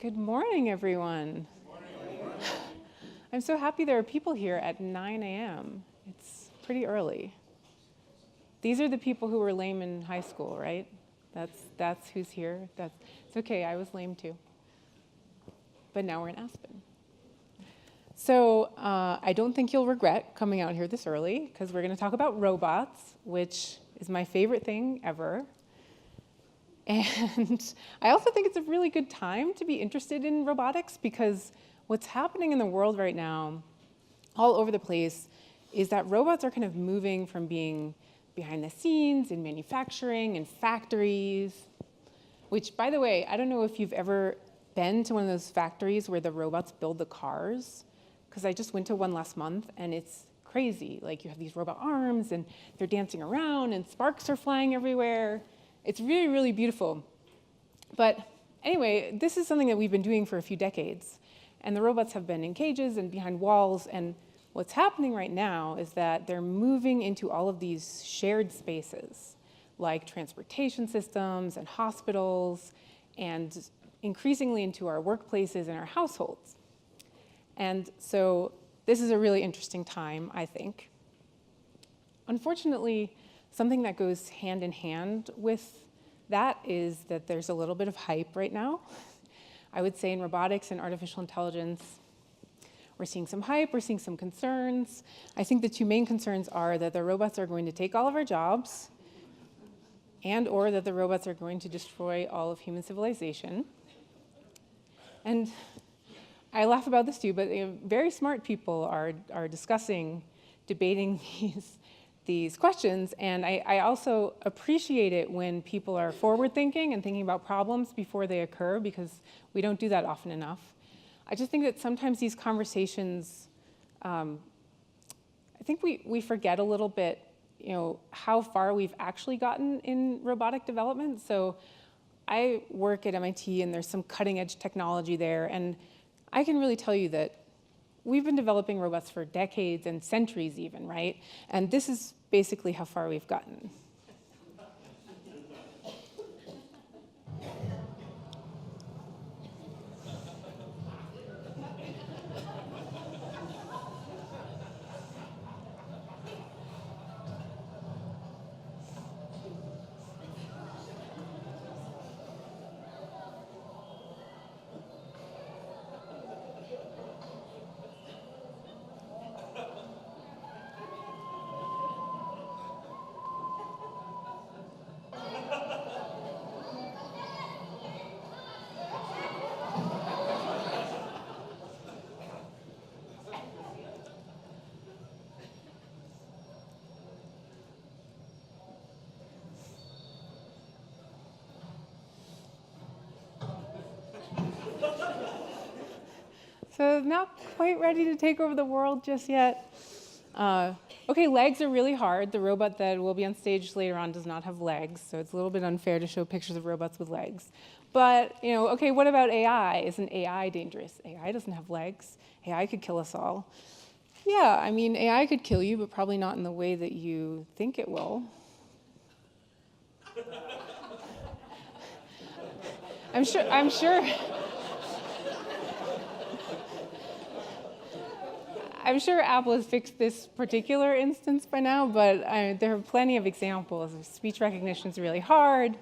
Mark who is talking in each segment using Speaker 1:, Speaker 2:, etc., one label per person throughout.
Speaker 1: Good morning, everyone. I'm so happy there are people here at 9 a.m. It's pretty early. These are the people who were lame in high school, right? That's who's here. It's okay, I was lame too. But now we're in Aspen. So I don't think you'll regret coming out here this early, because we're going to talk about robots, which is my favorite thing ever. And I also think it's a really good time to be interested in robotics, because what's happening in the world right now, all over the place, is that robots are kind of moving from being behind the scenes in manufacturing and factories, which, by the way, I don't know if you've ever been to one of those factories where the robots build the cars, because I just went to one last month, and it's crazy. Like, you have these robot arms, and they're dancing around, and sparks are flying everywhere. It's really, really beautiful. But anyway, this is something that we've been doing for a few decades. And the robots have been in cages and behind walls. And what's happening right now is that they're moving into all of these shared spaces, like transportation systems and hospitals, and increasingly into our workplaces and our households. And so this is a really interesting time, I think. Unfortunately, something that goes hand in hand with that is that there's a little bit of hype right now. I would say in robotics and artificial intelligence, we're seeing some hype, we're seeing some concerns. I think the two main concerns are that the robots are going to take all of our jobs, and or that the robots are going to destroy all of human civilization. And I laugh about this too, but very smart people are discussing, debating these questions, and I also appreciate it when people are forward-thinking and thinking about problems before they occur, because we don't do that often enough. I just think that sometimes these conversations, I think we forget a little bit, how far we've actually gotten in robotic development. So I work at MIT, and there's some cutting-edge technology there, and I can really tell you that we've been developing robots for decades and centuries even, right? And this is basically how far we've gotten. So not quite ready to take over the world just yet. Okay, legs are really hard. The robot that will be on stage later on does not have legs, so it's a little bit unfair to show pictures of robots with legs. But, okay, what about AI? Isn't AI dangerous? AI doesn't have legs. AI could kill us all. Yeah, I mean, AI could kill you, but probably not in the way that you think it will. I'm sure Apple has fixed this particular instance by now, but there are plenty of examples. Speech recognition is really hard.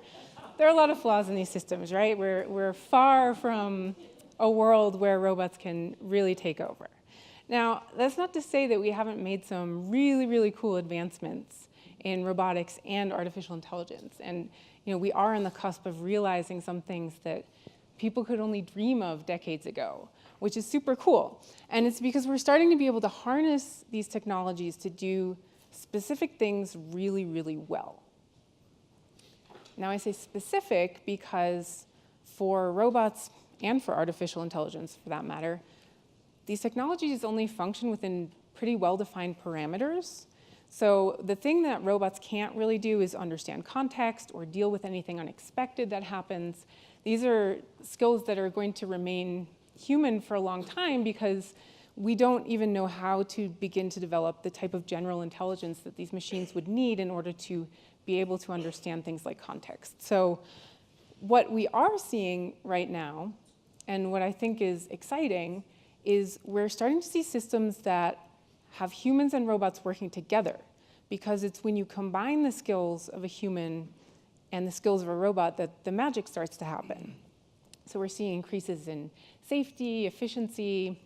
Speaker 1: There are a lot of flaws in these systems, right? We're far from a world where robots can really take over. Now, that's not to say that we haven't made some really, really cool advancements in robotics and artificial intelligence. And we are on the cusp of realizing some things that people could only dream of decades ago, which is super cool. And it's because we're starting to be able to harness these technologies to do specific things really, really well. Now, I say specific because for robots and for artificial intelligence, for that matter, these technologies only function within pretty well-defined parameters. So the thing that robots can't really do is understand context or deal with anything unexpected that happens. These are skills that are going to remain human for a long time, because we don't even know how to begin to develop the type of general intelligence that these machines would need in order to be able to understand things like context. So what we are seeing right now, and what I think is exciting, is we're starting to see systems that have humans and robots working together, because it's when you combine the skills of a human and the skills of a robot that the magic starts to happen. So we're seeing increases in safety, efficiency,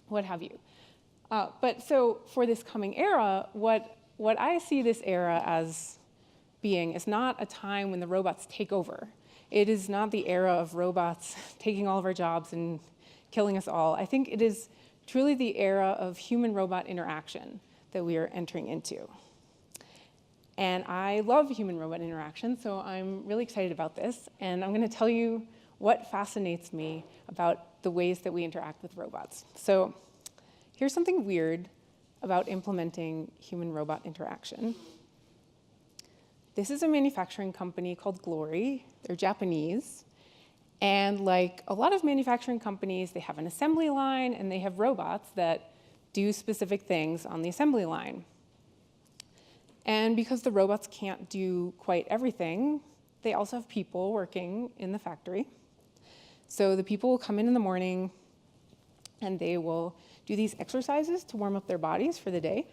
Speaker 1: what have you. But so for this coming era, what I see this era as being is not a time when the robots take over. It is not the era of robots taking all of our jobs and killing us all. I think it is truly the era of human-robot interaction that we are entering into. And I love human-robot interaction, so I'm really excited about this. And I'm going to tell you what fascinates me about the ways that we interact with robots. So here's something weird about implementing human-robot interaction. This is a manufacturing company called Glory. They're Japanese. And like a lot of manufacturing companies, they have an assembly line, and they have robots that do specific things on the assembly line. And because the robots can't do quite everything, they also have people working in the factory. So the people will come in the morning, and they will do these exercises to warm up their bodies for the day.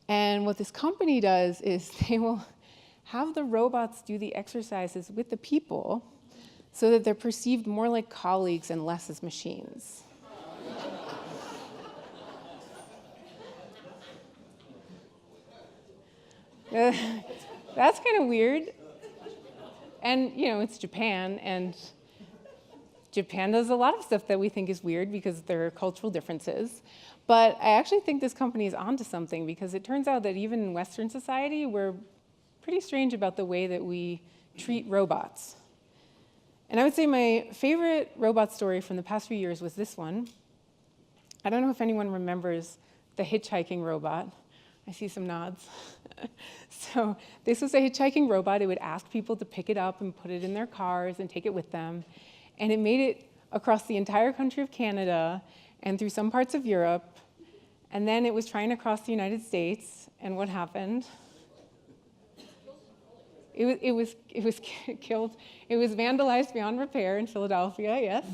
Speaker 1: And what this company does is they will have the robots do the exercises with the people so that they're perceived more like colleagues and less as machines. That's kind of weird. And, you know, it's Japan, and Japan does a lot of stuff that we think is weird because there are cultural differences. But I actually think this company is onto something, because it turns out that even in Western society, we're pretty strange about the way that we treat robots. And I would say my favorite robot story from the past few years was this one. I don't know if anyone remembers the hitchhiking robot. I see some nods. So this was a hitchhiking robot. It would ask people to pick it up and put it in their cars and take it with them. And it made it across the entire country of Canada and through some parts of Europe. And then it was trying to cross the United States. And what happened? It was killed. It was vandalized beyond repair in Philadelphia, yes.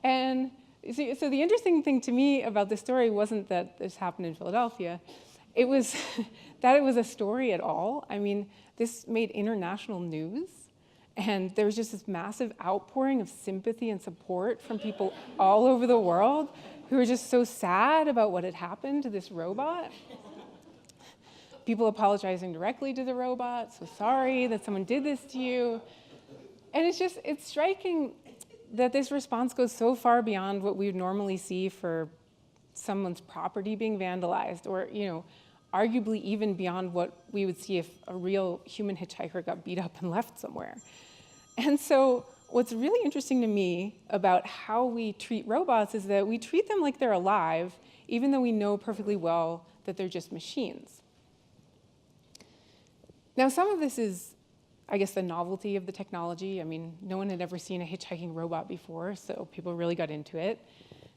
Speaker 1: And so the interesting thing to me about this story wasn't that this happened in Philadelphia. It was that it was a story at all. I mean, this made international news. And there was just this massive outpouring of sympathy and support from people all over the world who were just so sad about what had happened to this robot. People apologizing directly to the robot, so sorry that someone did this to you. And it's striking that this response goes so far beyond what we would normally see for someone's property being vandalized, or, you know, arguably even beyond what we would see if a real human hitchhiker got beat up and left somewhere. And so what's really interesting to me about how we treat robots is that we treat them like they're alive, even though we know perfectly well that they're just machines. Now, some of this is, I guess, the novelty of the technology. I mean, no one had ever seen a hitchhiking robot before, so people really got into it.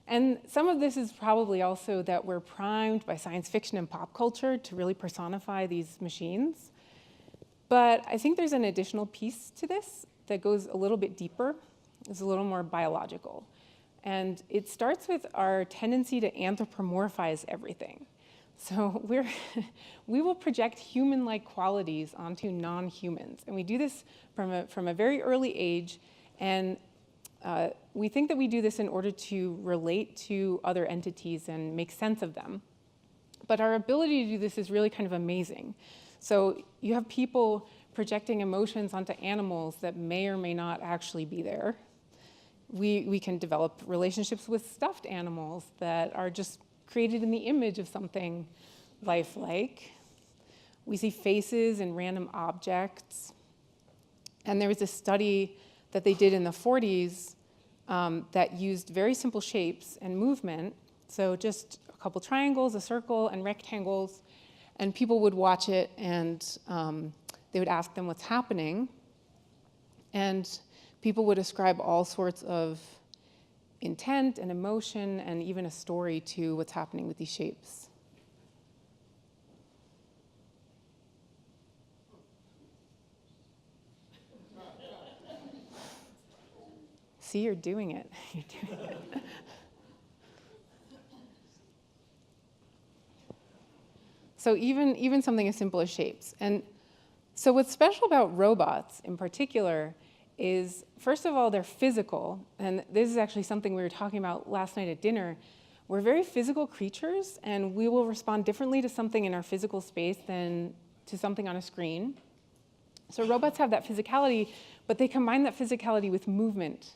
Speaker 1: And some of this is probably also that we're primed by science fiction and pop culture to really personify these machines. But I think there's an additional piece to this that goes a little bit deeper. It's a little more biological. And it starts with our tendency to anthropomorphize everything. So we will project human-like qualities onto non-humans. And we do this from a very early age. And we think that we do this in order to relate to other entities and make sense of them. But our ability to do this is really kind of amazing. So you have people projecting emotions onto animals that may or may not actually be there. We can develop relationships with stuffed animals that are just created in the image of something lifelike. We see faces in random objects. And there was a study that they did in the 40s that used very simple shapes and movement. So just a couple triangles, a circle, and rectangles. And people would watch it, and they would ask them what's happening. And people would ascribe all sorts of intent and emotion and even a story to what's happening with these shapes. See, you're doing it. You're doing it. So even something as simple as shapes. And so what's special about robots in particular is, first of all, they're physical. And this is actually something we were talking about last night at dinner. We're very physical creatures, and we will respond differently to something in our physical space than to something on a screen. So robots have that physicality, but they combine that physicality with movement.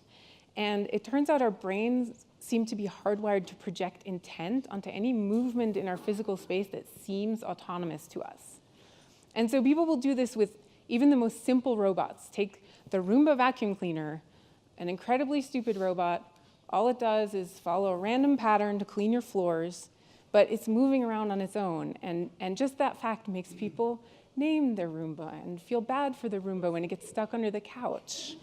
Speaker 1: And it turns out our brains seem to be hardwired to project intent onto any movement in our physical space that seems autonomous to us. And so people will do this with even the most simple robots. Take the Roomba vacuum cleaner, an incredibly stupid robot. All it does is follow a random pattern to clean your floors, but it's moving around on its own. And just that fact makes people name their Roomba and feel bad for the Roomba when it gets stuck under the couch.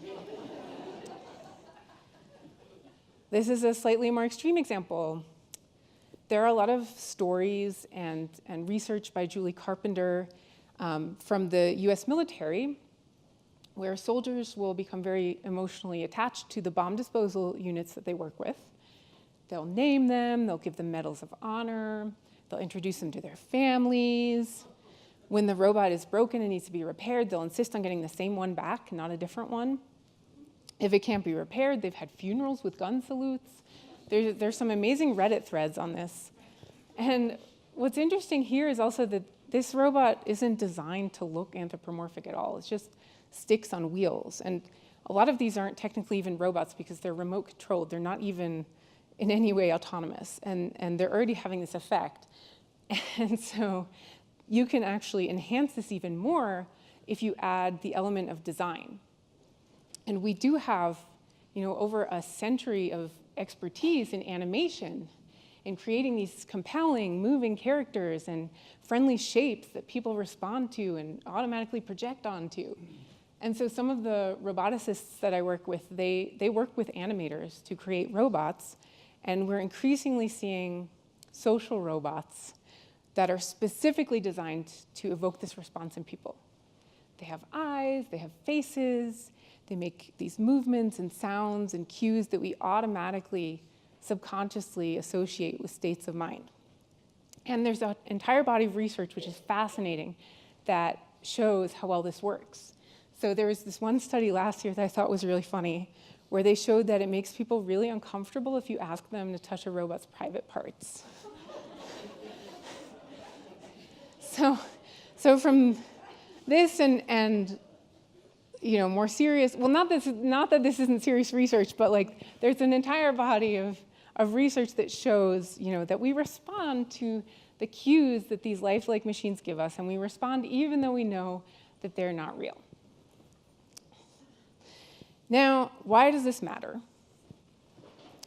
Speaker 1: This is a slightly more extreme example. There are a lot of stories and research by Julie Carpenter from the US military, where soldiers will become very emotionally attached to the bomb disposal units that they work with. They'll name them, they'll give them medals of honor, they'll introduce them to their families. When the robot is broken and needs to be repaired, they'll insist on getting the same one back, not a different one. If it can't be repaired, they've had funerals with gun salutes. There's some amazing Reddit threads on this. And what's interesting here is also that this robot isn't designed to look anthropomorphic at all. It's just sticks on wheels. And a lot of these aren't technically even robots because they're remote controlled. They're not even in any way autonomous. And they're already having this effect. And so you can actually enhance this even more if you add the element of design. And we do have, over a century of expertise in animation, in creating these compelling, moving characters and friendly shapes that people respond to and automatically project onto. And so some of the roboticists that I work with, they work with animators to create robots, and we're increasingly seeing social robots that are specifically designed to evoke this response in people. They have eyes, they have faces, they make these movements and sounds and cues that we automatically, subconsciously associate with states of mind. And there's an entire body of research which is fascinating that shows how well this works. So there was this one study last year that I thought was really funny, where they showed that it makes people really uncomfortable if you ask them to touch a robot's private parts. So from this and more serious, well, not that this isn't serious research, but there's an entire body of research that shows, that we respond to the cues that these lifelike machines give us, and we respond even though we know that they're not real. Now, why does this matter?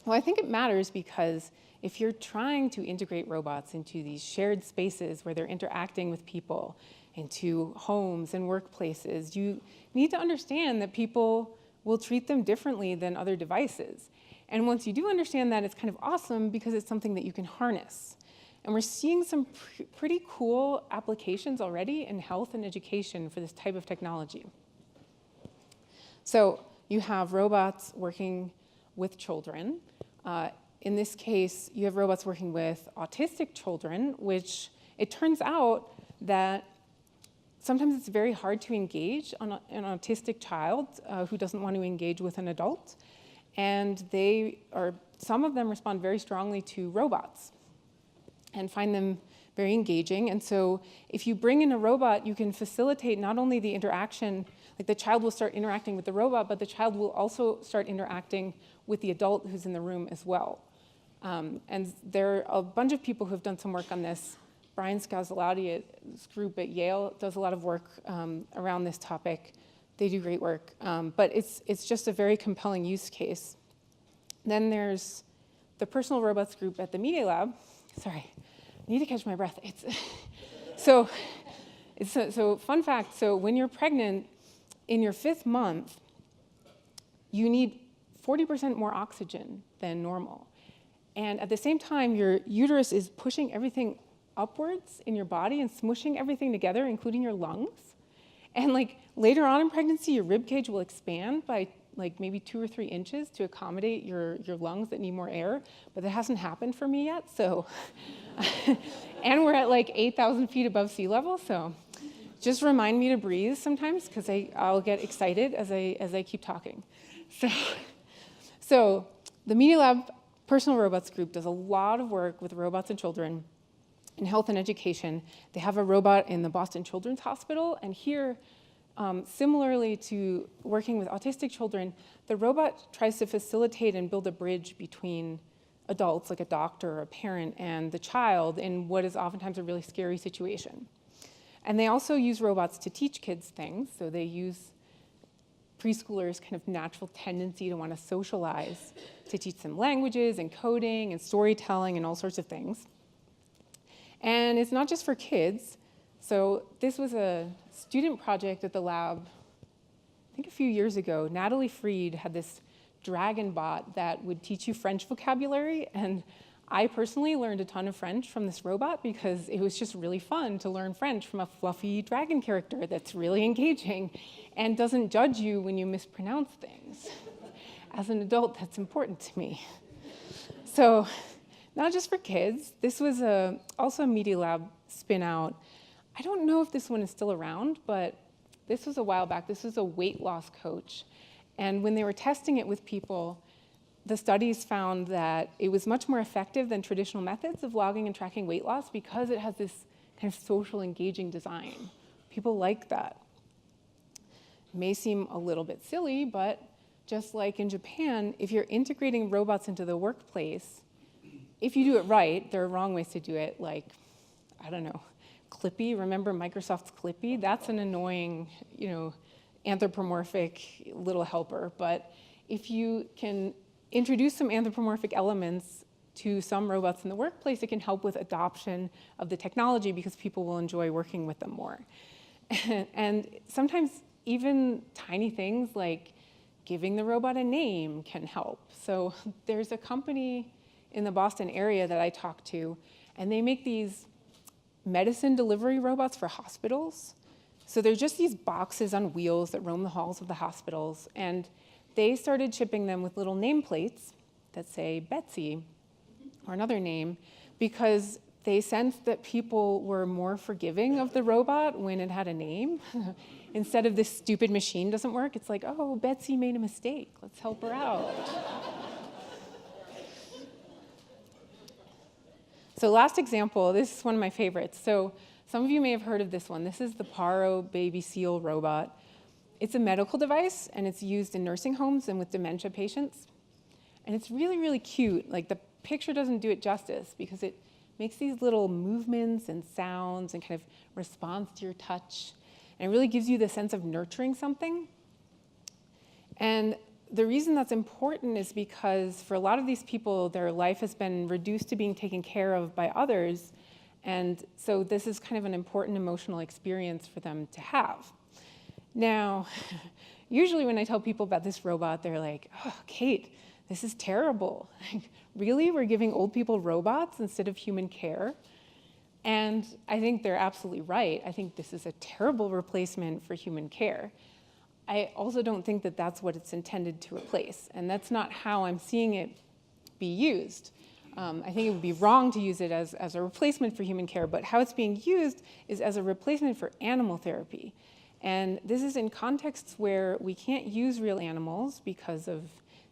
Speaker 1: Well, I think it matters because if you're trying to integrate robots into these shared spaces where they're interacting with people, into homes and workplaces, you need to understand that people will treat them differently than other devices. And once you do understand that, it's kind of awesome because it's something that you can harness. And we're seeing some pretty cool applications already in health and education for this type of technology. So you have robots working with children. In this case, you have robots working with autistic children, which it turns out that sometimes it's very hard to engage on an autistic child who doesn't want to engage with an adult. And some of them respond very strongly to robots and find them very engaging. And so if you bring in a robot, you can facilitate not only the interaction, the child will start interacting with the robot, but the child will also start interacting with the adult who's in the room as well. And there are a bunch of people who have done some work on this. Brian Scazzolati's group at Yale does a lot of work around this topic. They do great work, but it's just a very compelling use case. Then there's the personal robots group at the Media Lab. Sorry, I need to catch my breath. So fun fact, so when you're pregnant, in your 5th month, you need 40% more oxygen than normal. And at the same time, your uterus is pushing everything upwards in your body and smushing everything together, including your lungs. And later on in pregnancy, your rib cage will expand by like maybe 2 or 3 inches to accommodate your lungs that need more air, but that hasn't happened for me yet, so. And we're at like 8,000 feet above sea level, so just remind me to breathe sometimes, because I'll get excited as I keep talking. So the Media Lab Personal Robots group does a lot of work with robots and children in health and education. They have a robot in the Boston Children's Hospital, and here, similarly to working with autistic children, the robot tries to facilitate and build a bridge between adults, like a doctor or a parent, and the child in what is oftentimes a really scary situation. And they also use robots to teach kids things, so they use preschoolers' kind of natural tendency to want to socialize, to teach them languages and coding and storytelling and all sorts of things. And it's not just for kids. So this was a student project at the lab, I think a few years ago. Natalie Freed had this dragon bot that would teach you French vocabulary, and I personally learned a ton of French from this robot because it was just really fun to learn French from a fluffy dragon character that's really engaging and doesn't judge you when you mispronounce things. As an adult, that's important to me. So, not just for kids, this was also a Media Lab spin out. I don't know if this one is still around, but this was a while back. This was a weight loss coach. And when they were testing it with people, the studies found that it was much more effective than traditional methods of logging and tracking weight loss because it has this kind of social engaging design. People like that. It may seem a little bit silly, but just like in Japan, if you're integrating robots into the workplace, if you do it right, there are wrong ways to do it, like, I don't know, Clippy. Remember Microsoft's Clippy? That's an annoying, anthropomorphic little helper. But if you can introduce some anthropomorphic elements to some robots in the workplace, it can help with adoption of the technology because people will enjoy working with them more. And sometimes even tiny things like giving the robot a name can help. So there's a company in the Boston area that I talked to, and they make these medicine delivery robots for hospitals. So they're just these boxes on wheels that roam the halls of the hospitals, and they started shipping them with little nameplates that say Betsy or another name because they sensed that people were more forgiving of the robot when it had a name. Instead of this stupid machine doesn't work, it's like, oh, Betsy made a mistake. Let's help her out. So last example, this is one of my favorites. So some of you may have heard of this one. This is the Paro baby seal robot. It's a medical device, and it's used in nursing homes and with dementia patients. And it's really, really cute. Like, the picture doesn't do it justice because it makes these little movements and sounds and kind of responds to your touch. And it really gives you the sense of nurturing something. And the reason that's important is because for a lot of these people, their life has been reduced to being taken care of by others. And so this is kind of an important emotional experience for them to have. Now, usually when I tell people about this robot, they're like, oh, Kate, this is terrible. Really? We're giving old people robots instead of human care? And I think they're absolutely right. I think this is a terrible replacement for human care. I also don't think that that's what it's intended to replace, and that's not how I'm seeing it be used. I think it would be wrong to use it as a replacement for human care, but how it's being used is as a replacement for animal therapy. And this is in contexts where we can't use real animals because of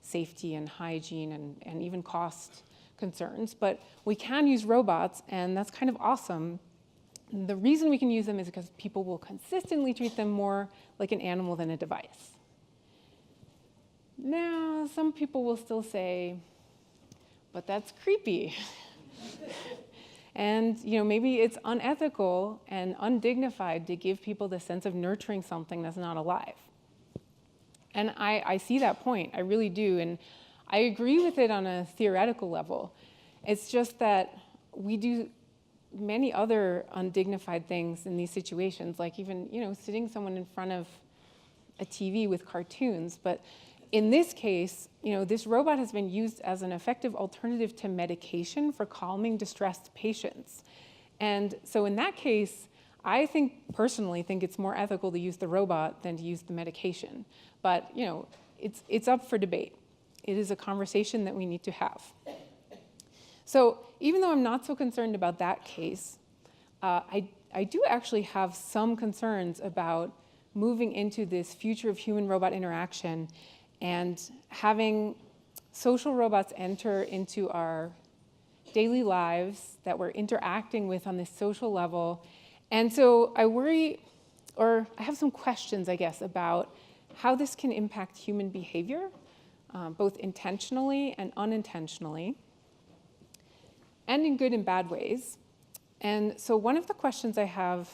Speaker 1: safety and hygiene and even cost concerns, but we can use robots, and that's kind of awesome. The reason we can use them is because people will consistently treat them more like an animal than a device. Now, some people will still say, but that's creepy. And maybe it's unethical and undignified to give people the sense of nurturing something that's not alive. And I see that point, I really do, and I agree with it on a theoretical level. It's just that we do many other undignified things in these situations, like even sitting someone in front of a TV with cartoons. But in this case, this robot has been used as an effective alternative to medication for calming distressed patients. And so in that case, personally think it's more ethical to use the robot than to use the medication. But it's up for debate. It is a conversation that we need to have. So even though I'm not so concerned about that case, I do actually have some concerns about moving into this future of human-robot interaction and having social robots enter into our daily lives that we're interacting with on this social level. And so I worry, or I have some questions, I guess, about how this can impact human behavior, both intentionally and unintentionally, and in good and bad ways. And so one of the questions I have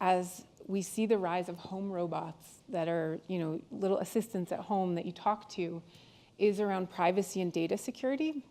Speaker 1: as we see the rise of home robots that are, little assistants at home that you talk to is around privacy and data security.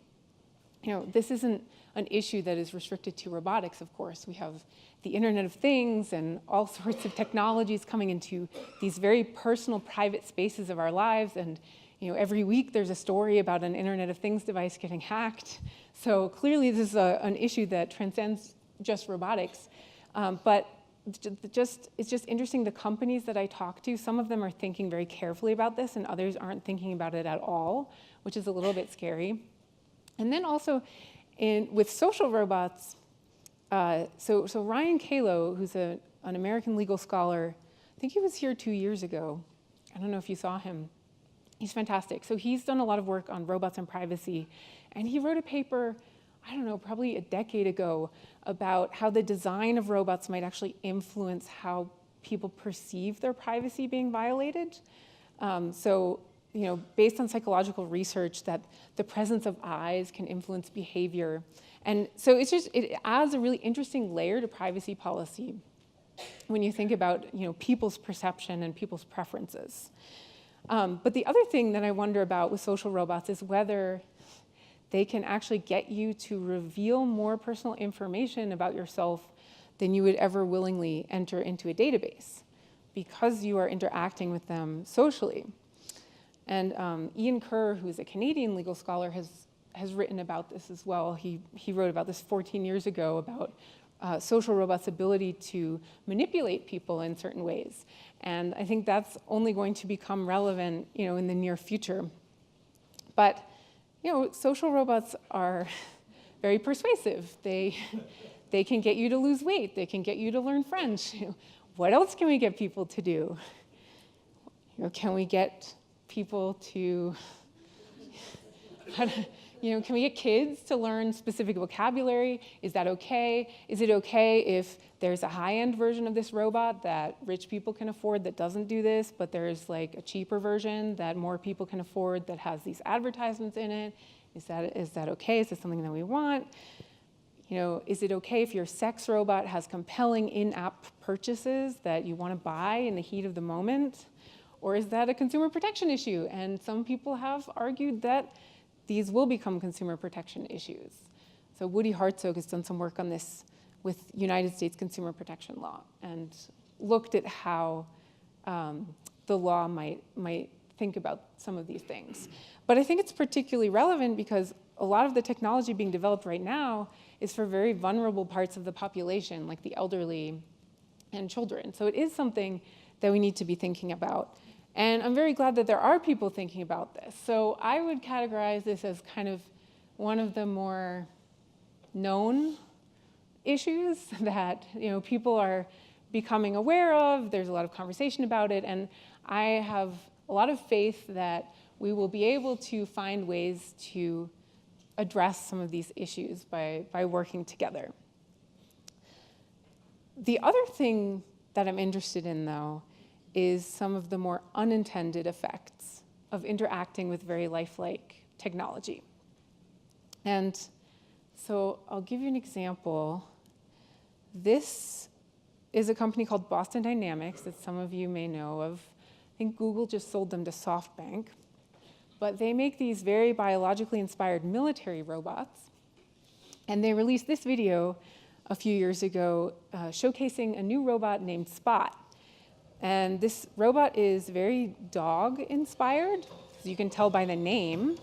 Speaker 1: This isn't an issue that is restricted to robotics, of course. We have the Internet of Things and all sorts of technologies coming into these very personal, private spaces of our lives. And every week there's a story about an Internet of Things device getting hacked. So clearly this is an issue that transcends just robotics. But it's just interesting, the companies that I talk to, some of them are thinking very carefully about this and others aren't thinking about it at all, which is a little bit scary. And then also with social robots, so Ryan Kalo, who's an American legal scholar, I think he was here 2 years ago. I don't know if you saw him. He's fantastic. So he's done a lot of work on robots and privacy. And he wrote a paper, I don't know, probably a decade ago, about how the design of robots might actually influence how people perceive their privacy being violated. Based on psychological research, that the presence of eyes can influence behavior. And so it adds a really interesting layer to privacy policy when you think about people's perception and people's preferences. But the other thing that I wonder about with social robots is whether they can actually get you to reveal more personal information about yourself than you would ever willingly enter into a database because you are interacting with them socially. And Ian Kerr, who's a Canadian legal scholar, has written about this as well. He wrote about this 14 years ago about social robots' ability to manipulate people in certain ways. And I think that's only going to become relevant, in the near future. But, social robots are very persuasive. They can get you to lose weight. They can get you to learn French. What else can we get people to do? Can we get people to, can we get kids to learn specific vocabulary? Is that okay? Is it okay if there's a high-end version of this robot that rich people can afford that doesn't do this, but there's like a cheaper version that more people can afford that has these advertisements in it? Is that okay? Is this something that we want? Is it okay if your sex robot has compelling in-app purchases that you want to buy in the heat of the moment? Or is that a consumer protection issue? And some people have argued that these will become consumer protection issues. So Woody Hartsook has done some work on this with United States consumer protection law and looked at how the law might think about some of these things. But I think it's particularly relevant because a lot of the technology being developed right now is for very vulnerable parts of the population, like the elderly and children. So it is something that we need to be thinking about. And I'm very glad that there are people thinking about this. So I would categorize this as kind of one of the more known issues that people are becoming aware of. There's a lot of conversation about it, and I have a lot of faith that we will be able to find ways to address some of these issues by working together. The other thing that I'm interested in, though, is some of the more unintended effects of interacting with very lifelike technology. And so I'll give you an example. This is a company called Boston Dynamics that some of you may know of. I think Google just sold them to SoftBank. But they make these very biologically inspired military robots. And they released this video a few years ago showcasing a new robot named Spot. And this robot is very dog-inspired, as you can tell by the name.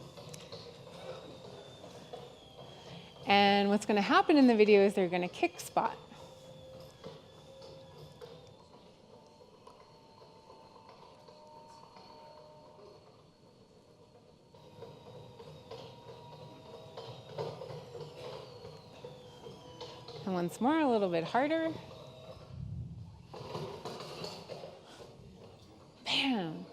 Speaker 1: And what's going to happen in the video is they're going to kick Spot. once more, a little bit harder. Bam.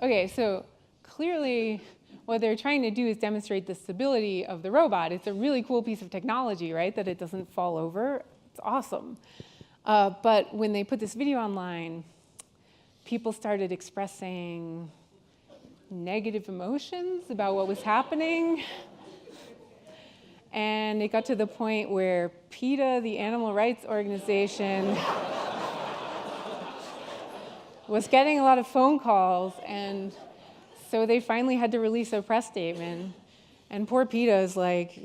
Speaker 1: Okay, so clearly what they're trying to do is demonstrate the stability of the robot. It's a really cool piece of technology, right, that it doesn't fall over. It's awesome. But when they put this video online, people started expressing negative emotions about what was happening. And it got to the point where PETA, the animal rights organization, was getting a lot of phone calls, and so they finally had to release a press statement. And poor PETA is like,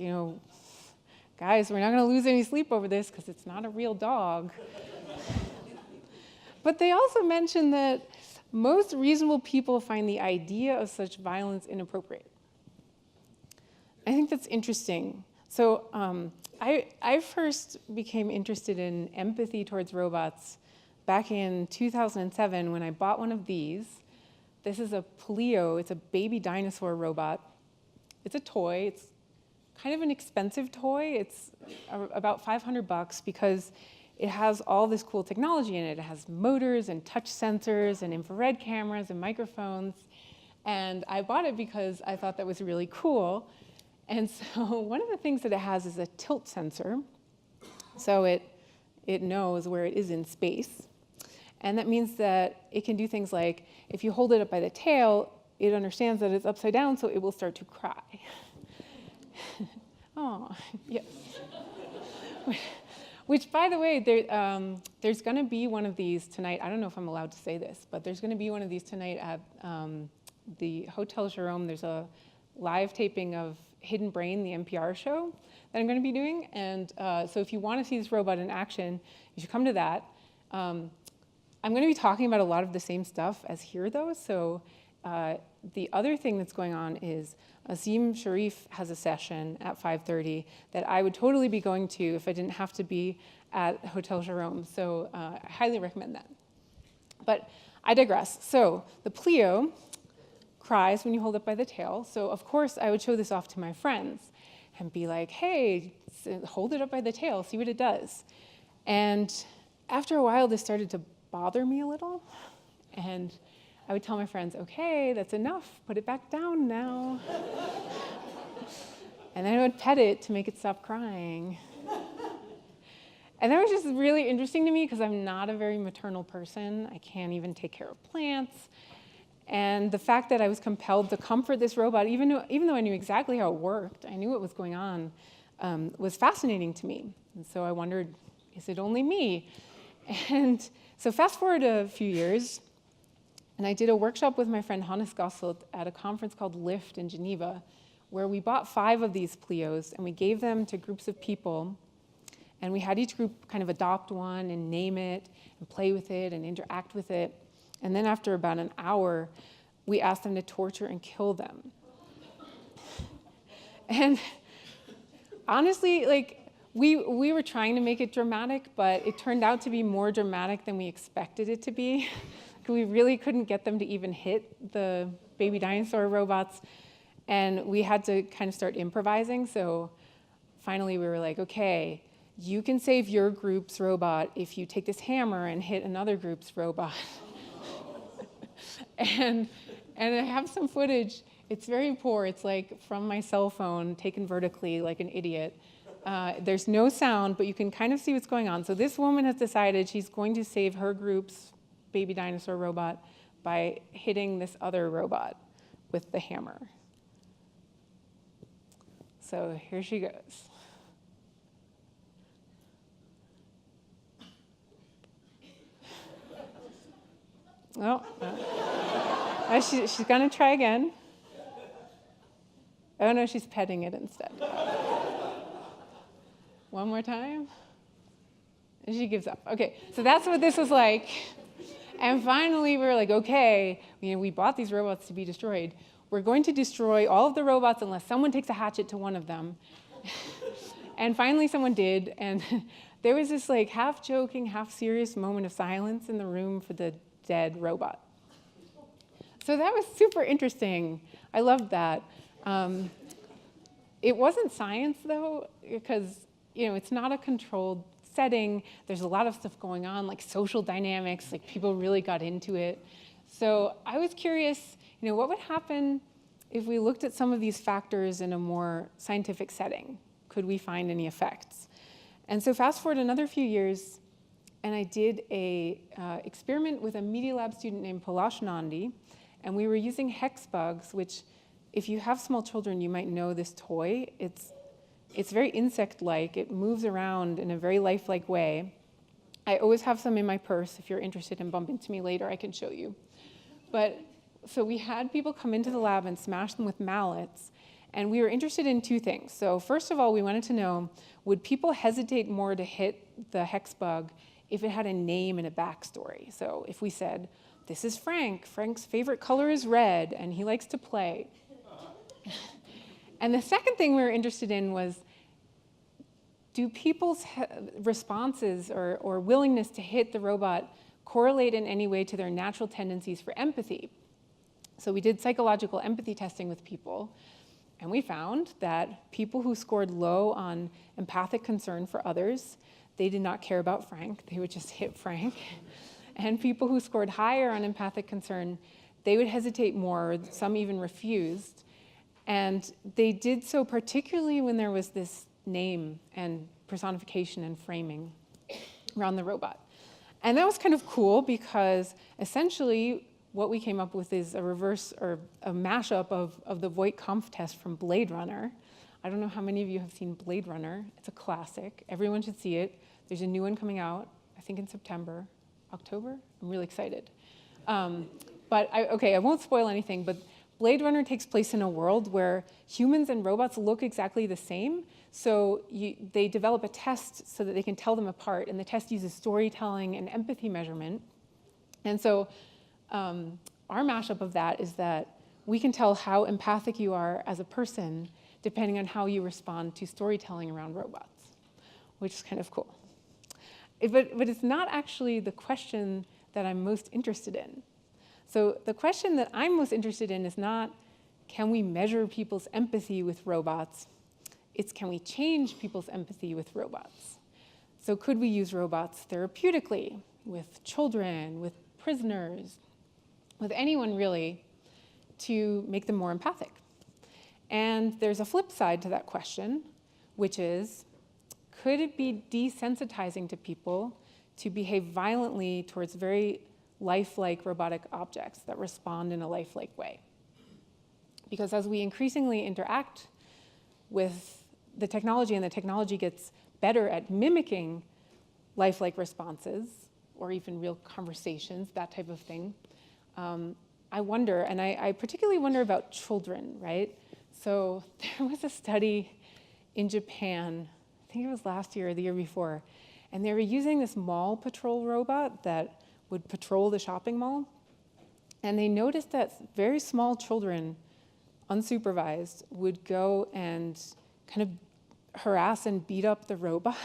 Speaker 1: guys, we're not going to lose any sleep over this because it's not a real dog. But they also mentioned that most reasonable people find the idea of such violence inappropriate. I think that's interesting. So I first became interested in empathy towards robots back in 2007 when I bought one of these. This is a Pleo. It's a baby dinosaur robot. It's a toy. It's kind of an expensive toy. It's about $500 because it has all this cool technology in it. It has motors and touch sensors and infrared cameras and microphones. And I bought it because I thought that was really cool. And so one of the things that it has is a tilt sensor. So it knows where it is in space. And that means that it can do things like, if you hold it up by the tail, it understands that it's upside down, so it will start to cry. Oh, yes. Which, by the way, there's going to be one of these tonight. I don't know if I'm allowed to say this, but there's going to be one of these tonight at the Hotel Jerome. There's a live taping of Hidden Brain, the NPR show that I'm going to be doing. And so if you want to see this robot in action, you should come to that. I'm going to be talking about a lot of the same stuff as here, though. So the other thing that's going on is Azim Sharif has a session at 5:30 that I would totally be going to if I didn't have to be at Hotel Jerome. So I highly recommend that. But I digress. So the Pleo cries when you hold it by the tail. So of course I would show this off to my friends and be like, hey, hold it up by the tail, see what it does. And after a while, this started to bother me a little. And I would tell my friends, okay, that's enough, put it back down now. And then I would pet it to make it stop crying. And that was just really interesting to me because I'm not a very maternal person. I can't even take care of plants. And the fact that I was compelled to comfort this robot, even though I knew exactly how it worked, I knew what was going on, was fascinating to me. And so I wondered, is it only me? And so fast forward a few years, and I did a workshop with my friend Hannes Gosselt at a conference called LIFT in Geneva, where we bought 5 of these Pleos, and we gave them to groups of people. And we had each group kind of adopt one and name it and play with it and interact with it. And then after about an hour, we asked them to torture and kill them. And honestly, we were trying to make it dramatic, but it turned out to be more dramatic than we expected it to be. We really couldn't get them to even hit the baby dinosaur robots. And we had to kind of start improvising. So finally we were like, okay, you can save your group's robot if you take this hammer and hit another group's robot. And I have some footage. It's very poor. It's like from my cell phone, taken vertically like an idiot. There's no sound, but you can kind of see what's going on. So this woman has decided she's going to save her group's baby dinosaur robot by hitting this other robot with the hammer. So here she goes. Oh, she's going to try again. Oh, no, she's petting it instead. One more time. And she gives up. Okay, so that's what this was like. And finally, we were like, okay, we bought these robots to be destroyed. We're going to destroy all of the robots unless someone takes a hatchet to one of them. And finally, someone did. And there was this half joking, half serious moment of silence in the room for the dead robot. So that was super interesting. I loved that. It wasn't science, though, because it's not a controlled setting. There's a lot of stuff going on, like social dynamics, like people really got into it. So I was curious, what would happen if we looked at some of these factors in a more scientific setting? Could we find any effects? And so fast forward another few years, and I did a experiment with a Media Lab student named Palash Nandi, and we were using hex bugs, which if you have small children, you might know this toy. It's very insect-like. It moves around in a very lifelike way. I always have some in my purse. If you're interested and bump into me later, I can show you. But so we had people come into the lab and smash them with mallets, and we were interested in two things. So first of all, we wanted to know, would people hesitate more to hit the hex bug if it had a name and a backstory? So if we said, this is Frank. Frank's favorite color is red, and he likes to play. And the second thing we were interested in was, do people's responses or willingness to hit the robot correlate in any way to their natural tendencies for empathy? So we did psychological empathy testing with people, and we found that people who scored low on empathic concern for others, they did not care about Frank. They would just hit Frank. And people who scored higher on empathic concern, they would hesitate more, some even refused. And they did so particularly when there was this name and personification and framing around the robot. And that was kind of cool because essentially what we came up with is a reverse or a mashup of the Voight-Kampff test from Blade Runner. I don't know how many of you have seen Blade Runner. It's a classic. Everyone should see it. There's a new one coming out, I think in September, October. I'm really excited. But I won't spoil anything, but Blade Runner takes place in a world where humans and robots look exactly the same. So they develop a test so that they can tell them apart, and the test uses storytelling and empathy measurement. And so our mashup of that is that we can tell how empathic you are as a person depending on how you respond to storytelling around robots, which is kind of cool. But it's not actually the question that I'm most interested in. So the question that I'm most interested in is not, can we measure people's empathy with robots? It's, can we change people's empathy with robots? So could we use robots therapeutically with children, with prisoners, with anyone really, to make them more empathic? And there's a flip side to that question, which is, could it be desensitizing to people to behave violently towards very lifelike robotic objects that respond in a lifelike way? Because as we increasingly interact with the technology and the technology gets better at mimicking lifelike responses or even real conversations, that type of thing, I wonder, and I particularly wonder about children, right? So there was a study in Japan, I think it was last year or the year before, and they were using this mall patrol robot that would patrol the shopping mall, and they noticed that very small children, unsupervised, would go and kind of harass and beat up the robot.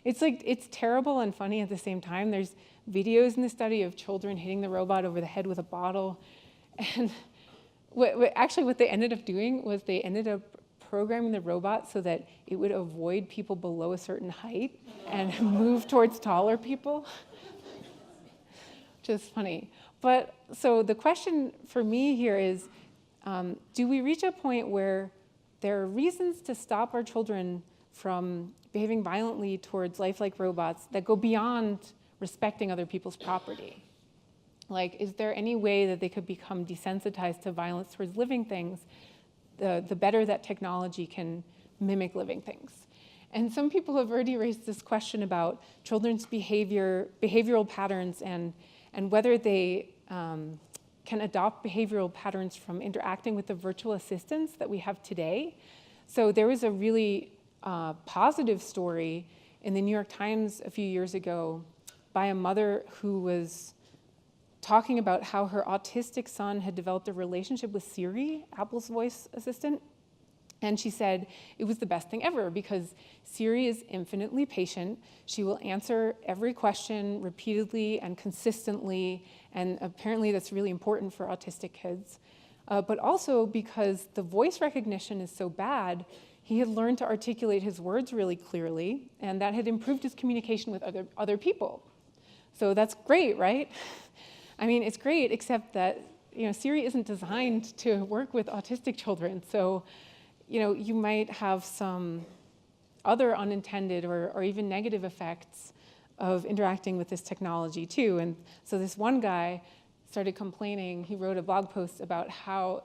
Speaker 1: It's terrible and funny at the same time. There's videos in the study of children hitting the robot over the head with a bottle, and what they ended up doing was they ended up programming the robot so that it would avoid people below a certain height and move towards taller people, which is funny. But so the question for me here is, do we reach a point where there are reasons to stop our children from behaving violently towards lifelike robots that go beyond respecting other people's property? Like, is there any way that they could become desensitized to violence towards living things, the better that technology can mimic living things? And some people have already raised this question about children's behavioral patterns and whether they can adopt behavioral patterns from interacting with the virtual assistants that we have today. So there was a really positive story in the New York Times a few years ago by a mother who was talking about how her autistic son had developed a relationship with Siri, Apple's voice assistant. And she said it was the best thing ever because Siri is infinitely patient. She will answer every question repeatedly and consistently, and apparently that's really important for autistic kids. But also because the voice recognition is so bad, He had learned to articulate his words really clearly, and that had improved his communication with other people. So that's great, right? I mean, it's great, except that Siri isn't designed to work with autistic children. So you might have some other unintended or even negative effects of interacting with this technology too. And so this one guy started complaining. He wrote a blog post about how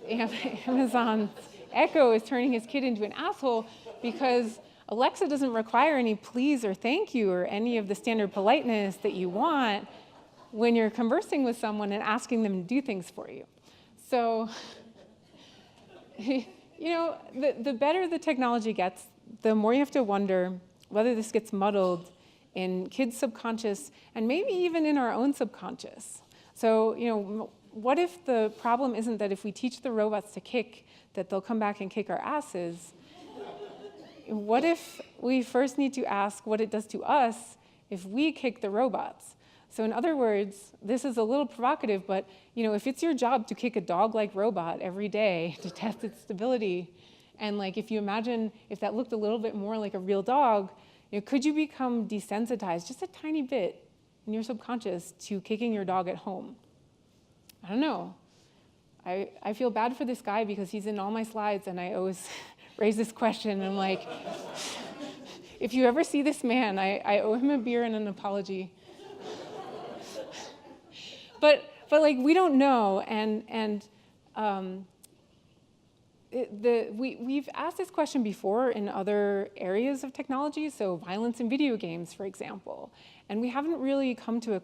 Speaker 1: Amazon's Echo is turning his kid into an asshole because Alexa doesn't require any please or thank you or any of the standard politeness that you want when you're conversing with someone and asking them to do things for you. So, the better the technology gets, the more you have to wonder whether this gets muddled in kids' subconscious and maybe even in our own subconscious. So, what if the problem isn't that if we teach the robots to kick, that they'll come back and kick our asses? What if we first need to ask what it does to us if we kick the robots? So in other words, this is a little provocative, but if it's your job to kick a dog-like robot every day to test its stability, and if you imagine if that looked a little bit more like a real dog, could you become desensitized just a tiny bit in your subconscious to kicking your dog at home? I don't know. I feel bad for this guy because he's in all my slides, and I always raise this question. I'm like, if you ever see this man, I owe him a beer and an apology. But we don't know, and we've asked this question before in other areas of technology, so violence in video games, for example, and we haven't really come to a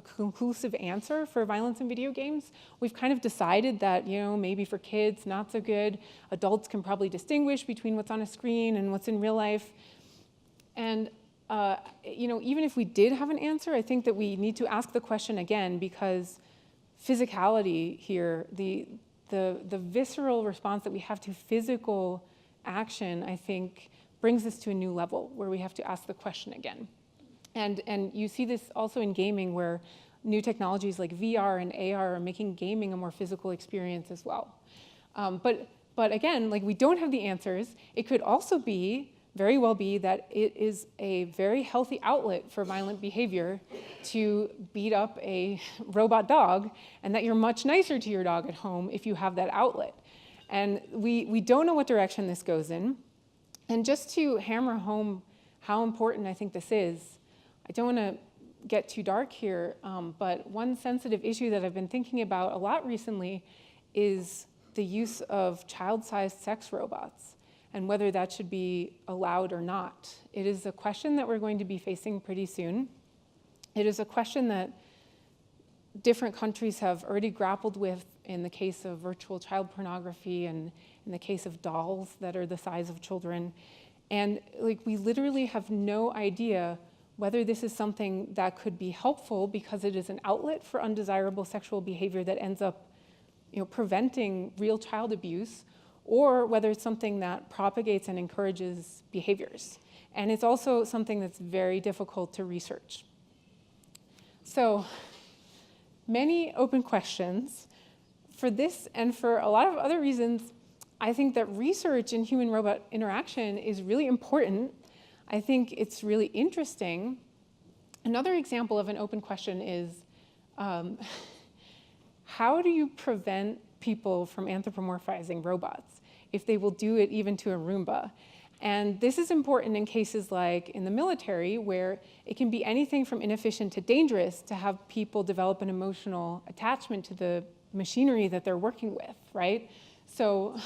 Speaker 1: conclusive answer for violence in video games. We've kind of decided that maybe for kids, not so good. Adults can probably distinguish between what's on a screen and what's in real life, and even if we did have an answer, I think that we need to ask the question again because physicality here, the visceral response that we have to physical action, I think, brings us to a new level where we have to ask the question again. And you see this also in gaming where new technologies like VR and AR are making gaming a more physical experience as well. But again, we don't have the answers. It could also very well be that it is a very healthy outlet for violent behavior to beat up a robot dog, and that you're much nicer to your dog at home if you have that outlet. And we don't know what direction this goes in. And just to hammer home how important I think this is, I don't want to get too dark here, but one sensitive issue that I've been thinking about a lot recently is the use of child-sized sex robots, and whether that should be allowed or not. It is a question that we're going to be facing pretty soon. It is a question that different countries have already grappled with in the case of virtual child pornography and in the case of dolls that are the size of children. And we literally have no idea whether this is something that could be helpful because it is an outlet for undesirable sexual behavior that ends up preventing real child abuse, or whether it's something that propagates and encourages behaviors. And it's also something that's very difficult to research. So many open questions. For this and for a lot of other reasons, I think that research in human-robot interaction is really important. I think it's really interesting. Another example of an open question is, how do you prevent people from anthropomorphizing robots if they will do it even to a Roomba? And this is important in cases like in the military, where it can be anything from inefficient to dangerous to have people develop an emotional attachment to the machinery that they're working with, right? So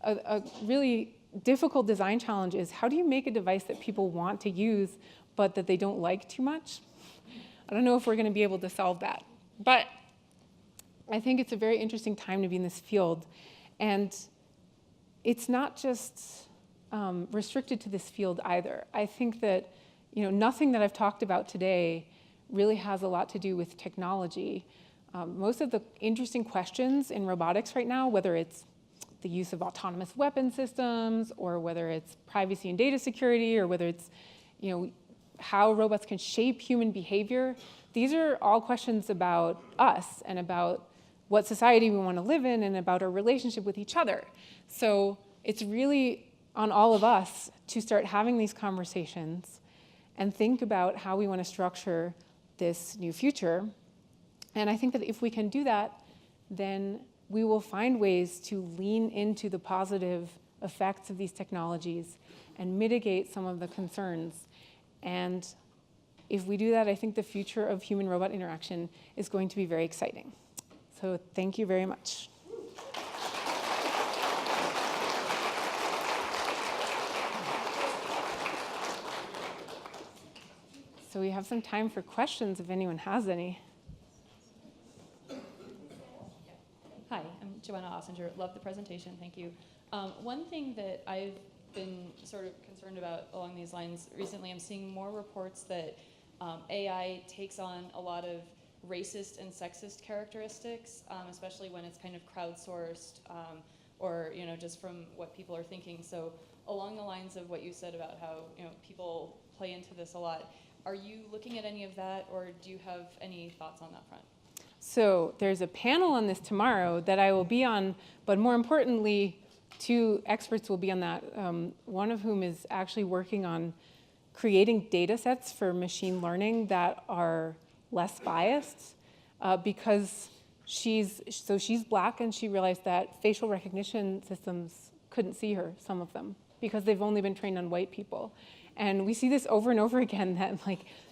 Speaker 1: a really difficult design challenge is, how do you make a device that people want to use but that they don't like too much? I don't know if we're going to be able to solve that. But I think it's a very interesting time to be in this field. And it's not just restricted to this field either. I think that nothing that I've talked about today really has a lot to do with technology. Most of the interesting questions in robotics right now, whether it's the use of autonomous weapon systems, or whether it's privacy and data security, or whether it's how robots can shape human behavior, these are all questions about us and about what society we want to live in and about our relationship with each other. So it's really on all of us to start having these conversations and think about how we want to structure this new future. And I think that if we can do that, then we will find ways to lean into the positive effects of these technologies and mitigate some of the concerns. And if we do that, I think the future of human-robot interaction is going to be very exciting. So thank you very much. So we have some time for questions if anyone has any.
Speaker 2: Hi, I'm Joanna Ossinger. Love the presentation, thank you. One thing that I've been sort of concerned about along these lines recently, I'm seeing more reports that AI takes on a lot of racist and sexist characteristics, especially when it's kind of crowdsourced or just from what people are thinking. So along the lines of what you said about how people play into this a lot, are you looking at any of that, or do you have any thoughts on that front?
Speaker 1: So there's a panel on this tomorrow that I will be on, but more importantly, 2 experts will be on that, one of whom is actually working on creating data sets for machine learning that are less biased because she's Black, and she realized that facial recognition systems couldn't see her, some of them, because they've only been trained on white people. And we see this over and over again, that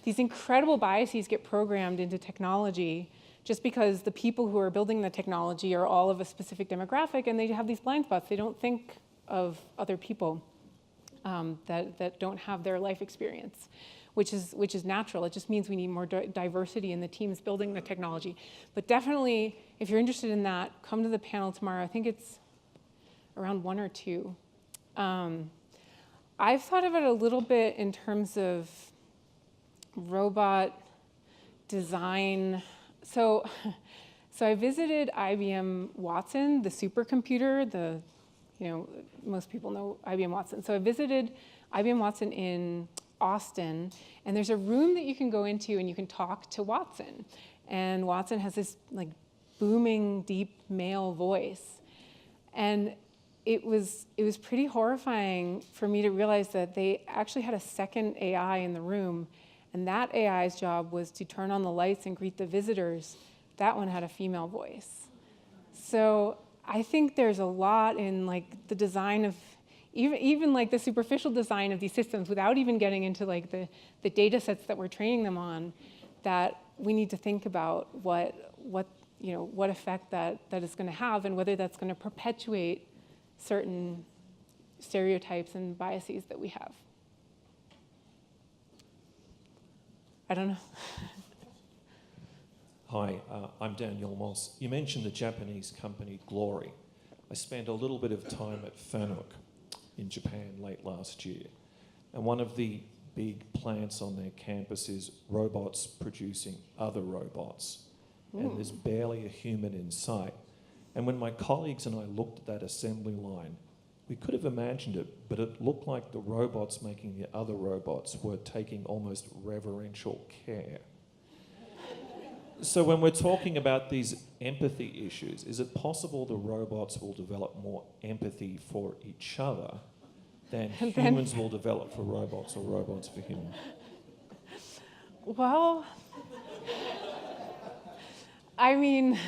Speaker 1: these incredible biases get programmed into technology just because the people who are building the technology are all of a specific demographic, and they have these blind spots. They don't think of other people that don't have their life experience, which is natural. It just means we need more diversity in the teams building the technology. But definitely, if you're interested in that, come to the panel tomorrow. I think it's around 1 or 2. I've thought of it a little bit in terms of robot design. So I visited IBM Watson, the supercomputer. Most people know IBM Watson. So I visited IBM Watson in Austin, and there's a room that you can go into and you can talk to Watson. And Watson has this booming, deep male voice. And it was pretty horrifying for me to realize that they actually had a second AI in the room, and that AI's job was to turn on the lights and greet the visitors. That one had a female voice. So I think there's a lot in the design of, even the superficial design of these systems, without even getting into the data sets that we're training them on, that we need to think about what effect that is going to have, and whether that's going to perpetuate certain stereotypes and biases that we have. I don't know.
Speaker 3: Hi, I'm Daniel Moss. You mentioned the Japanese company Glory. I spent a little bit of time at Fanuc in Japan late last year, and one of the big plants on their campus is robots producing other robots.
Speaker 1: Ooh.
Speaker 3: And there's barely a human in sight. And when my colleagues and I looked at that assembly line, we could have imagined it, but it looked like the robots making the other robots were taking almost reverential care. So when we're talking about these empathy issues, is it possible the robots will develop more empathy for each other than humans will develop for robots, or robots for humans?
Speaker 1: Well, I mean,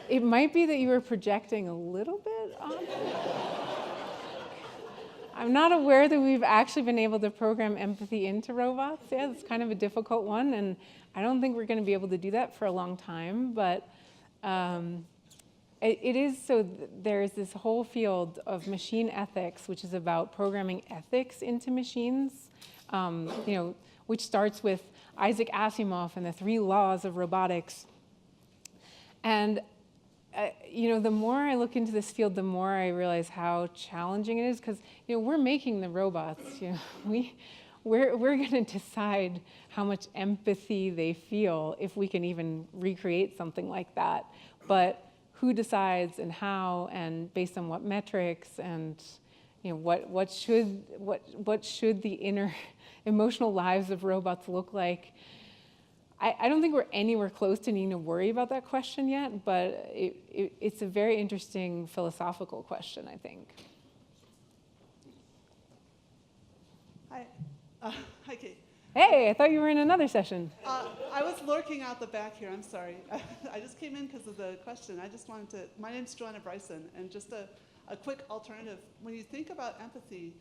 Speaker 1: it might be that you were projecting a little bit on it. I'm not aware that we've actually been able to program empathy into robots. Yeah, it's kind of a difficult one, and I don't think we're going to be able to do that for a long time. But it is so. There's this whole field of machine ethics, which is about programming ethics into machines. Which starts with Isaac Asimov and the 3 laws of robotics. And the more I look into this field, the more I realize how challenging it is, because we're making the robots. We're going to decide how much empathy they feel if we can even recreate something like that. But who decides and how, and based on what metrics, and what should the inner emotional lives of robots look like? I don't think we're anywhere close to needing to worry about that question yet, but it's a very interesting philosophical question, I think.
Speaker 4: Hi. Hi, Kate.
Speaker 1: Hey, I thought you were in another session.
Speaker 4: I was lurking out the back here. I'm sorry. I just came in because of the question. I just wanted to. My name's Joanna Bryson, and just a quick alternative. When you think about empathy,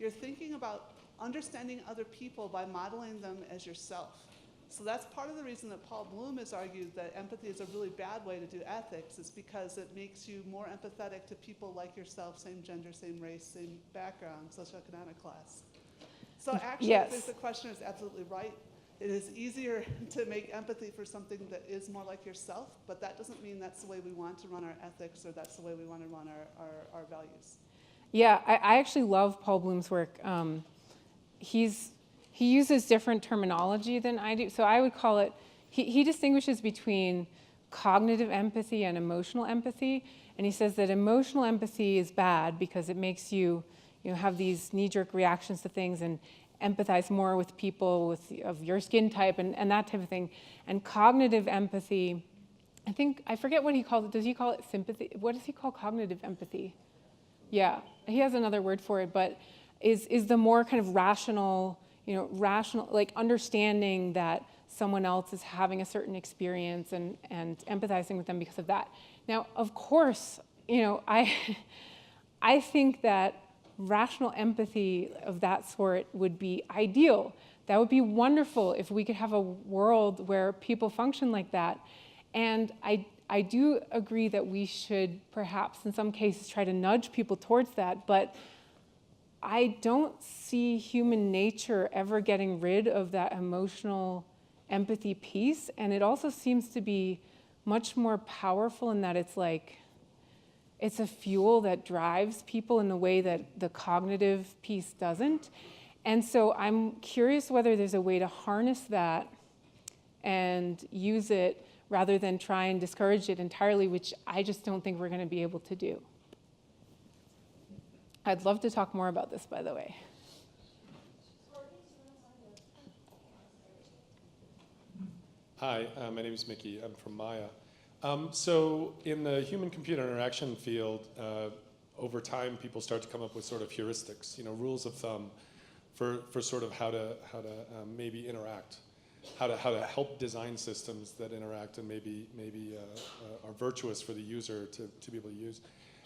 Speaker 4: you're thinking about understanding other people by modeling them as yourself. So that's part of the reason that Paul Bloom has argued that empathy is a really bad way to do ethics, is because it makes you more empathetic to people like yourself, same gender, same race, same background, socioeconomic class. So actually,
Speaker 1: Yes.
Speaker 4: I think the questioner is absolutely right. It is easier to make empathy for something that is more like yourself, but that doesn't mean that's the way we want to run our ethics or that's the way we want to run our values.
Speaker 1: Yeah, I actually love Paul Bloom's work. He uses different terminology than I do. So I would call it, he distinguishes between cognitive empathy and emotional empathy. And he says that emotional empathy is bad because it makes you have these knee-jerk reactions to things and empathize more with people of your skin type and that type of thing. And cognitive empathy, I forget what he calls it. Does he call it sympathy? What does he call cognitive empathy? Yeah, he has another word for it, but is the more kind of rational, like understanding that someone else is having a certain experience and empathizing with them because of that. Now, of course, I think that rational empathy of that sort would be ideal. That would be wonderful if we could have a world where people function like that. And I do agree that we should perhaps in some cases try to nudge people towards that, but I don't see human nature ever getting rid of that emotional empathy piece. And it also seems to be much more powerful in that it's a fuel that drives people in a way that the cognitive piece doesn't. And so I'm curious whether there's a way to harness that and use it rather than try and discourage it entirely, which I just don't think we're going to be able to do. I'd love to talk more about this, by the way.
Speaker 5: Hi, my name is Mickey. I'm from Maya. So in the human-computer interaction field, over time, people start to come up with sort of heuristics, rules of thumb for sort of how to maybe interact, how to help design systems that interact and maybe are virtuous for the user to be able to use.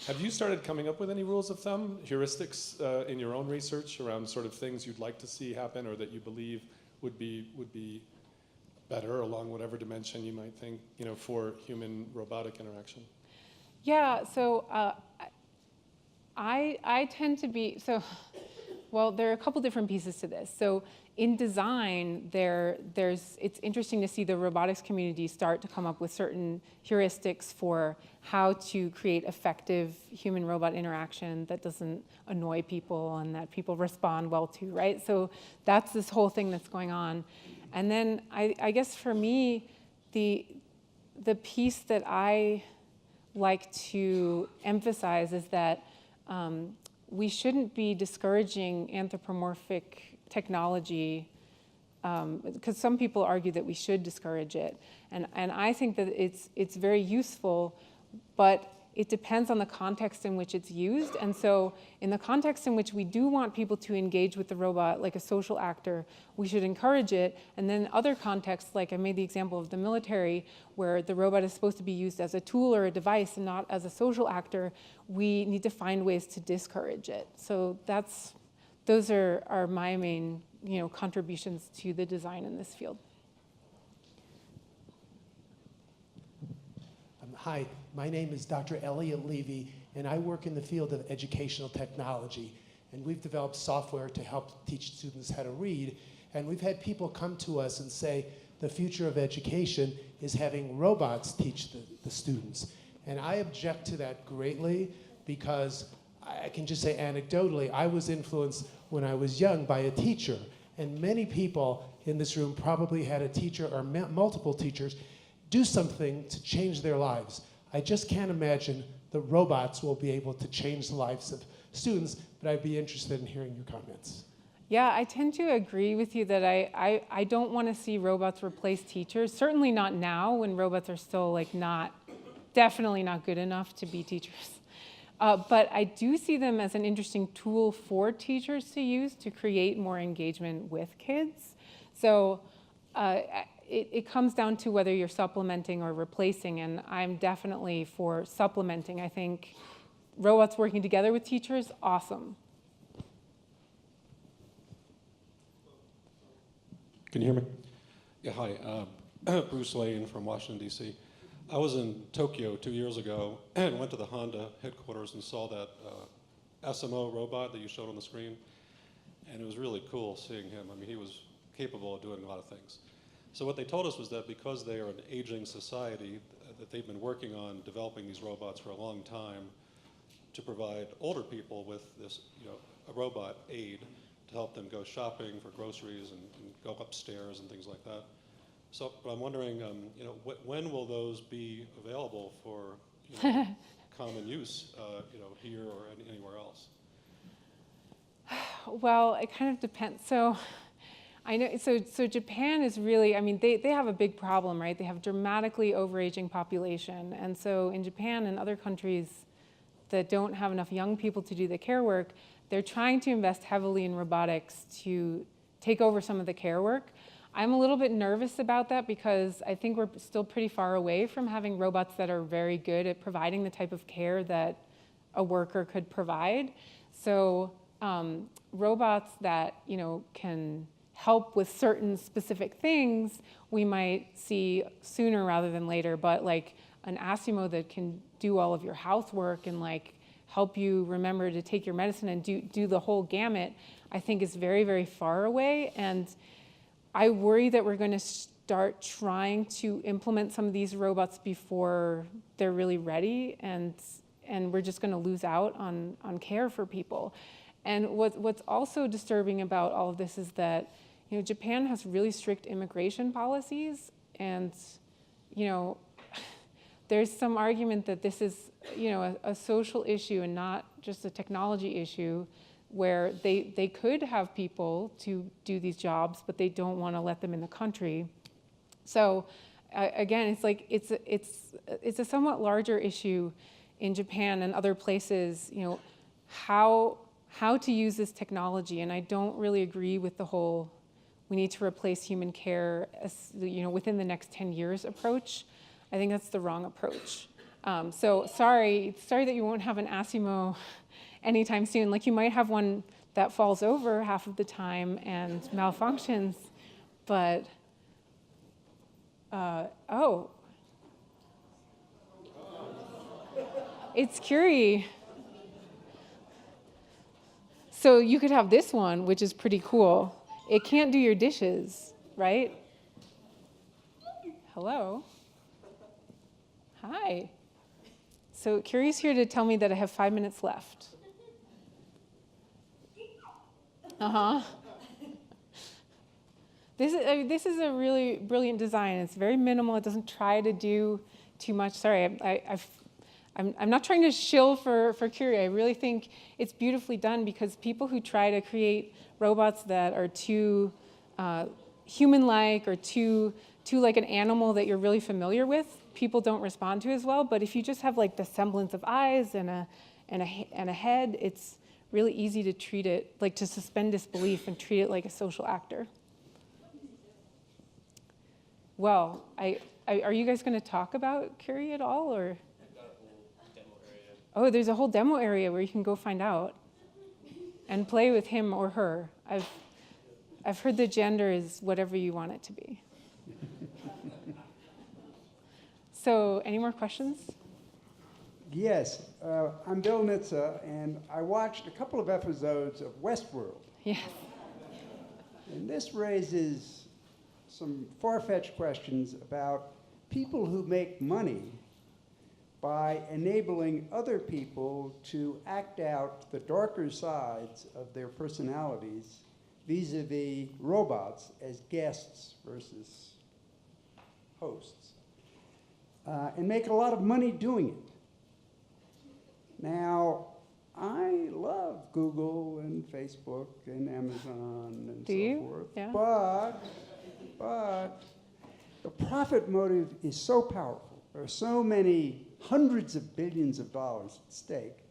Speaker 5: Have you started coming up with any rules of thumb, heuristics in your own research around sort of things you'd like to see happen or that you believe would be better along whatever dimension you might think, for human-robotic interaction?
Speaker 1: Yeah, so I tend to be, well, there are a couple different pieces to this. So in design, it's interesting to see the robotics community start to come up with certain heuristics for how to create effective human-robot interaction that doesn't annoy people and that people respond well to, right? So that's this whole thing that's going on. And then I guess for me, the piece that I like to emphasize is that we shouldn't be discouraging anthropomorphic technology because some people argue that we should discourage it. And I think that it's very useful, but it depends on the context in which it's used. And so in the context in which we do want people to engage with the robot like a social actor, we should encourage it. And then other contexts, like I made the example of the military, where the robot is supposed to be used as a tool or a device and not as a social actor, we need to find ways to discourage it. So those are my main contributions to the design in this field.
Speaker 6: Hi, my name is Dr. Elliot Levy, and I work in the field of educational technology. And we've developed software to help teach students how to read. And we've had people come to us and say, the future of education is having robots teach the students. And I object to that greatly because I can just say anecdotally, I was influenced when I was young by a teacher. And many people in this room probably had a teacher or multiple teachers do something to change their lives. I just can't imagine the robots will be able to change the lives of students, but I'd be interested in hearing your comments.
Speaker 1: Yeah, I tend to agree with you that I don't want to see robots replace teachers, certainly not now when robots are still definitely not good enough to be teachers. But I do see them as an interesting tool for teachers to use to create more engagement with kids. So it comes down to whether you're supplementing or replacing, and I'm definitely for supplementing. I think robots working together with teachers, awesome.
Speaker 7: Can you hear me? Yeah, hi. Bruce Lane from Washington, D.C. I was in Tokyo 2 years ago and went to the Honda headquarters and saw that SMO robot that you showed on the screen. And it was really cool seeing him. I mean, he was capable of doing a lot of things. So what they told us was that because they are an aging society, that they've been working on developing these robots for a long time to provide older people with this, a robot aid to help them go shopping for groceries and go upstairs and things like that. So but I'm wondering, when will those be available for common use, here or anywhere else?
Speaker 1: Well, it kind of depends. So I know. So Japan is really. I mean, they have a big problem, right? They have dramatically overaging population, and so in Japan and other countries that don't have enough young people to do the care work, they're trying to invest heavily in robotics to take over some of the care work. I'm a little bit nervous about that because I think we're still pretty far away from having robots that are very good at providing the type of care that a worker could provide. So robots that can help with certain specific things, we might see sooner rather than later. But like an ASIMO that can do all of your housework and like help you remember to take your medicine and do the whole gamut, I think is very, very far away. And I worry that we're going to start trying to implement some of these robots before they're really ready, and we're just going to lose out on care for people. And what's also disturbing about all of this is that Japan has really strict immigration policies, and there's some argument that this is a social issue and not just a technology issue, where they could have people to do these jobs, but they don't want to let them in the country. So again, it's like it's a somewhat larger issue in Japan and other places. How to use this technology, and I don't really agree with the whole we need to replace human care within the next 10 years approach. I think that's the wrong approach. So sorry that you won't have an ASIMO anytime soon. Like you might have one that falls over half of the time and malfunctions, but it's Curie. So you could have this one, which is pretty cool. It can't do your dishes, right? Hello. Hi. So Curie's here to tell me that I have 5 minutes left. This is a really brilliant design. It's very minimal. It doesn't try to do too much. Sorry, I'm not trying to shill for Curie. I really think it's beautifully done, because people who try to create robots that are too human-like or too like an animal that you're really familiar with, people don't respond to as well. But if you just have like the semblance of eyes and a head, it's really easy to treat it, like to suspend disbelief and treat it like a social actor. Well, are you guys going to talk about Curie at all, or?
Speaker 8: I've got a whole demo area.
Speaker 1: Oh, there's a whole demo area where you can go find out and play with him or her. I've heard the gender is whatever you want it to be. So, any more questions?
Speaker 9: Yes, I'm Bill Nitza, and I watched a couple of episodes of Westworld.
Speaker 1: Yes.
Speaker 9: And this raises some far-fetched questions about people who make money by enabling other people to act out the darker sides of their personalities vis-a-vis robots as guests versus hosts, and make a lot of money doing it. Now, I love Google and Facebook and Amazon and so forth.
Speaker 1: Yeah.
Speaker 9: But the profit motive is so powerful. There are so many hundreds of billions of dollars at stake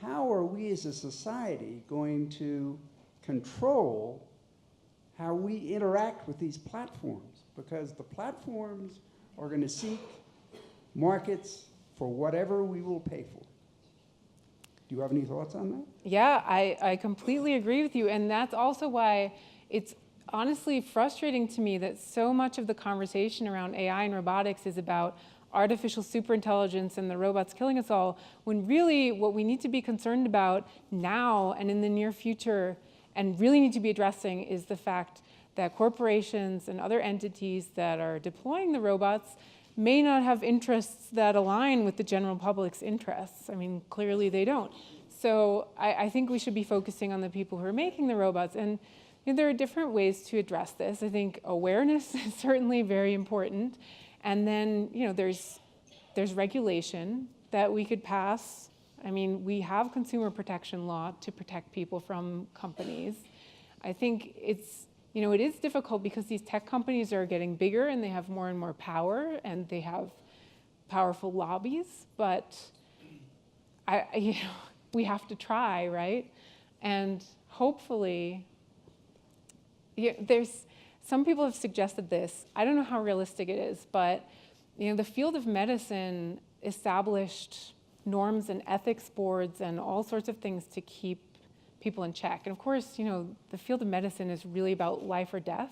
Speaker 9: how are we as a society going to control how we interact with these platforms? Because the platforms are going to seek markets for whatever we will pay for. Do you have any thoughts on that?
Speaker 1: Yeah, I completely agree with you. And that's also why it's honestly frustrating to me that so much of the conversation around AI and robotics is about artificial superintelligence and the robots killing us all, when really what we need to be concerned about now and in the near future and really need to be addressing is the fact that corporations and other entities that are deploying the robots may not have interests that align with the general public's interests. I mean, clearly they don't. So I think we should be focusing on the people who are making the robots. And there are different ways to address this. I think awareness is certainly very important. And then, there's regulation that we could pass. I mean, we have consumer protection law to protect people from companies. I think it is difficult because these tech companies are getting bigger and they have more and more power and they have powerful lobbies, but we have to try, right? And hopefully, some people have suggested this. I don't know how realistic it is, but the field of medicine established norms and ethics boards and all sorts of things to keep people in check. And of course, the field of medicine is really about life or death,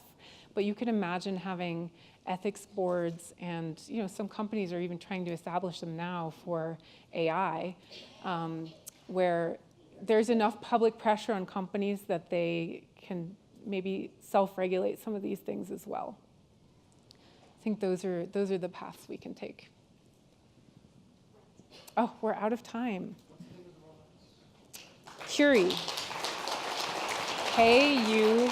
Speaker 1: but you can imagine having ethics boards and some companies are even trying to establish them now for AI, where there's enough public pressure on companies that they can maybe self-regulate some of these things as well. I think those are the paths we can take. Oh, we're out of time. Curie. K-U